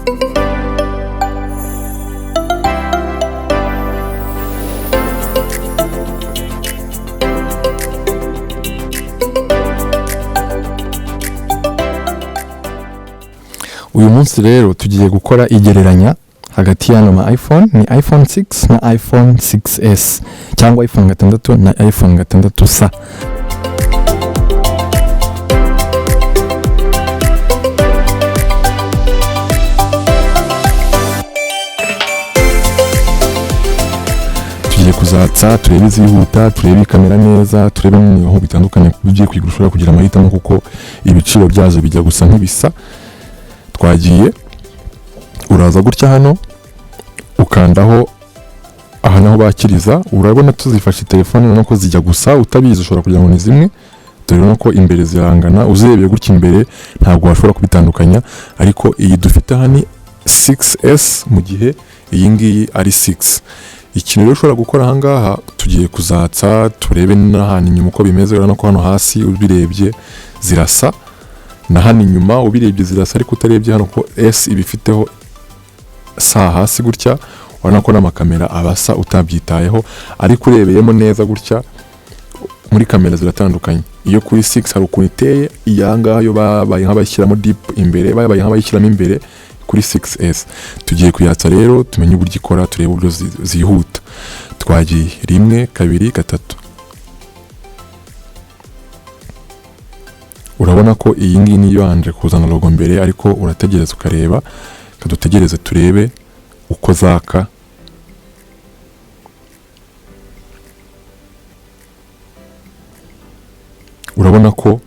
uyu munsi rero tugiye gukora igereranya hagati y'ano ma iPhone, ni iPhone 6 na iPhone 6s cyangwa iPhone 6 na iPhone 6s. Tugiye kuzatsa turebe izihuta, turebe kamera neza, turebe n'aho bitandukanye kugiye kwigurushora kugira amahitamo kuko ibiciro byazo bijya gusa nk'ibisa. Twagiye uraza gutya hano ukandaho aha naho bakiriza, urabona tuzifashe telefone nuko zijya gusa, utabizi ushobora kugira ngo ni zimwe, turabona ko imbere zirangana, uzirebye gutya imbere ntabwo washobora kubitandukanya, ariko iyi dufite hano 6s mu gihe iyi ngiyi ari 6. Ikintu rero ushobora gukora aha ngaha, tugiye kuzatsa turebe n'ahantu inyuma uko bimeze, urabona ko hano hasi ubirebye zirasa na hano inyuma ubirebye zirasa, ariko utarebye hano ko S ibifiteho sa hasi gutya, urabona ko n'amakamera abasa utabyitayeho, ariko urebeyemo neza gutya muri kamera ziratandukanye. Iyo kuri 6 hari ukuntu iteye, iyanga yo babaye nk'abashyiramo deep imbere, babaye nk'abayishyiramo imbere kuri 6s. Tugiye kuyatsa rero tumenye uburyo ikora, turebe uburyo zihuta. Twagiye 1 2 3. Urabona ko iyi ngiyi niyo yanje kuzana logo mbere, ariko urategereza ukareba, kadutegereze turebe uko zaka. Urabona ko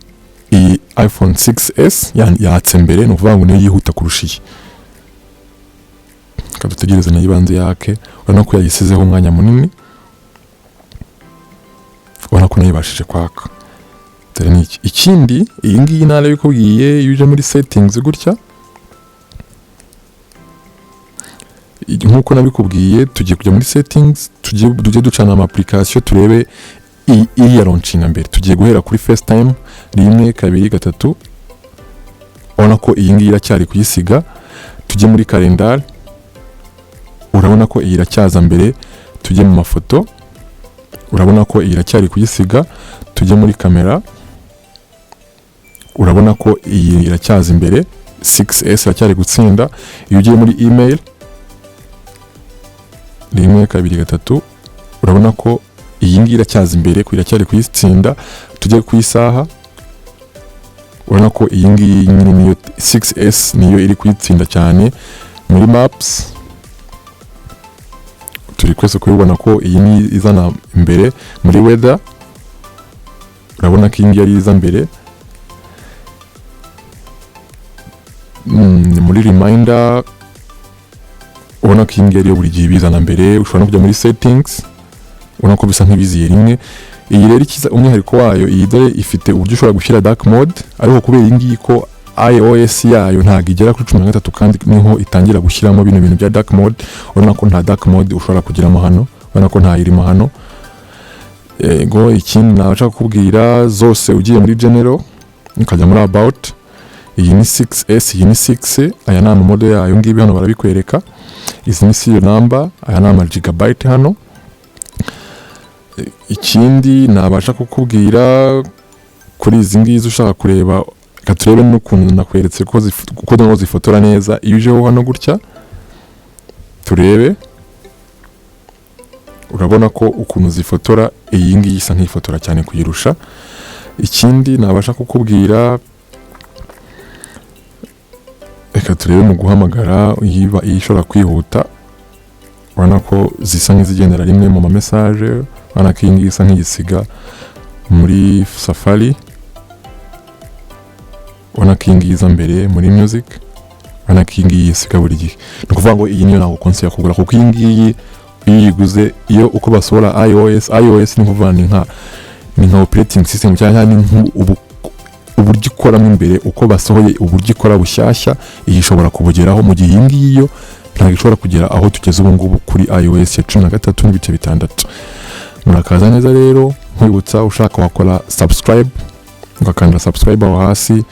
iyi iPhone 6s yatse mbere, no kuvuga ngo niyo yihuta kurusha iyi. Kadutegereze nayo ibanze yake, urabona ko yayisizeho umwanya munini, urabona ko nayo ibashije kwaka. Ikindi iyi ngiyi nare bikubwiye iyo uje muri settings gutya, nkuko nabikubwiye tugiye kujya muri settings, tujye ducana ama application turebe iyi ya launching mbere. Tugiye guhera kuri FaceTime 1 2 3. Urabona ko iyi ngiyi iracyari kuyisiga. Tujye muri calendar, urabona ko iyi iracyaza mbere. Tujye mu mafoto, urabona ko iyi iracyari kuyisiga. Tujye muri kamera, urabona ko iyi iracyaza imbere, 6s iracyari gutsinda. Iyo ugiye muri email 1 2 3, urabona ko iyi ngiyi iracyaza imbere, ko iracyari kuyitsinda. Tujye ku isaha, urabona ko iyi ngiyi niyo 6s niyo iri kuyitsinda cyane. Muri maps turi kwese kubibona ko iyi ni izana imbere. Muri weather urabona ko iyi ngiyi ari iza mbere. Muri reminder ubona ko iyi ngiyi ariyo buri gihe bizana mbere. Ushobora no kujya muri settings, ubona ko bisa nk'ibiziye rimwe. Iyi rero ikiza umwihariko wayo, iyi dore ifite uburyo ushobora gushyira dark mode, ariko kubera iyi ngiyi ko iOS yayo ntabwo igera kuri 13 kandi niho itangira gushyiramo bino bintu bya dark mode. Urabona ko nta dark mode ushobora kugiramo hano, urabona ko nta irimo hano. Ego ikindi nabasha kukubwira, zose ugiye muri general ukajya muri about, iyi ni 6s, iyi ni 6, aya ni amamode yayo ngibi hano barabikwereka. Izi ni serial number, aya ni ama gigabyte hano. Ikindi nabasha kukubwira kuri izi ngizi ushaka kureba, katurebe n'ukuntu nakweretse ko nazo zifotora neza. Iyo ujeho hano gutya turebe, urabona ko ukuntu zifotora iyi ngiyi isa nk'ifotora cyane kuyirusha. Ikindi nabasha kukubwira, reka turebe mu guhamagara yiba ishobora kwihuta. Urabona ko zisa nk'izigendera rimwe mu ma message. Urabona ko iyi ngiyi isa nk'igisiga muri Safari. Urabona ko iyi ngiyi iza mbere muri music. Urabona ko iyi ngiyi isiga buri gihe. Ni ukuvuga ngo iyi niyo ntabwo konsiya kugura, kuko iyi ngiyi iyo uyiguze, iyo uko basohora iOS ni kuvuga ni nka operating system cyangwa ni uburyo ikoramo imbere, uko basohoye uburyo ikora bushyashya, iyi ishobora kubugeraho, mu gihe iyi ngiyi yo ntabwo ishobora kugera aho tugeze ubu ngubu kuri iOS ya 13 n'ibice 6. Murakaza neza rero, nkwibutsa ushaka wakora subscribe, ugakanda subscribe aho hasi,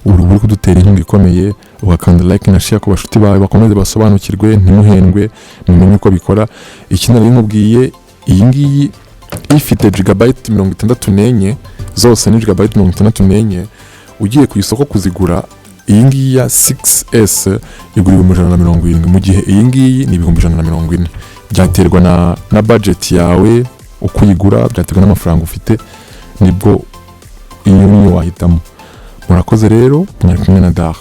uri kudutera inkunga ikomeye, ugakanda like na share ku bashuti bawe bakomeze basobanukirwe, ntimuhendwe, mumenye uko bikora. Ikindi nari nkubwiye, iyi ngiyi ifite gigabyte 64 zose, ni gigabyte 64. Ugiye ku isoko kuzigura, iyi ngiyi ya 6S igura 170, mu gihe iyi ngiyi ni 140. Byaterwa na budget yawe uko uyigura, byaterwa n'amafaranga ufite, nibwo iyo niyo wahitamo. Murakoze rero, mwari kumwe na Dar.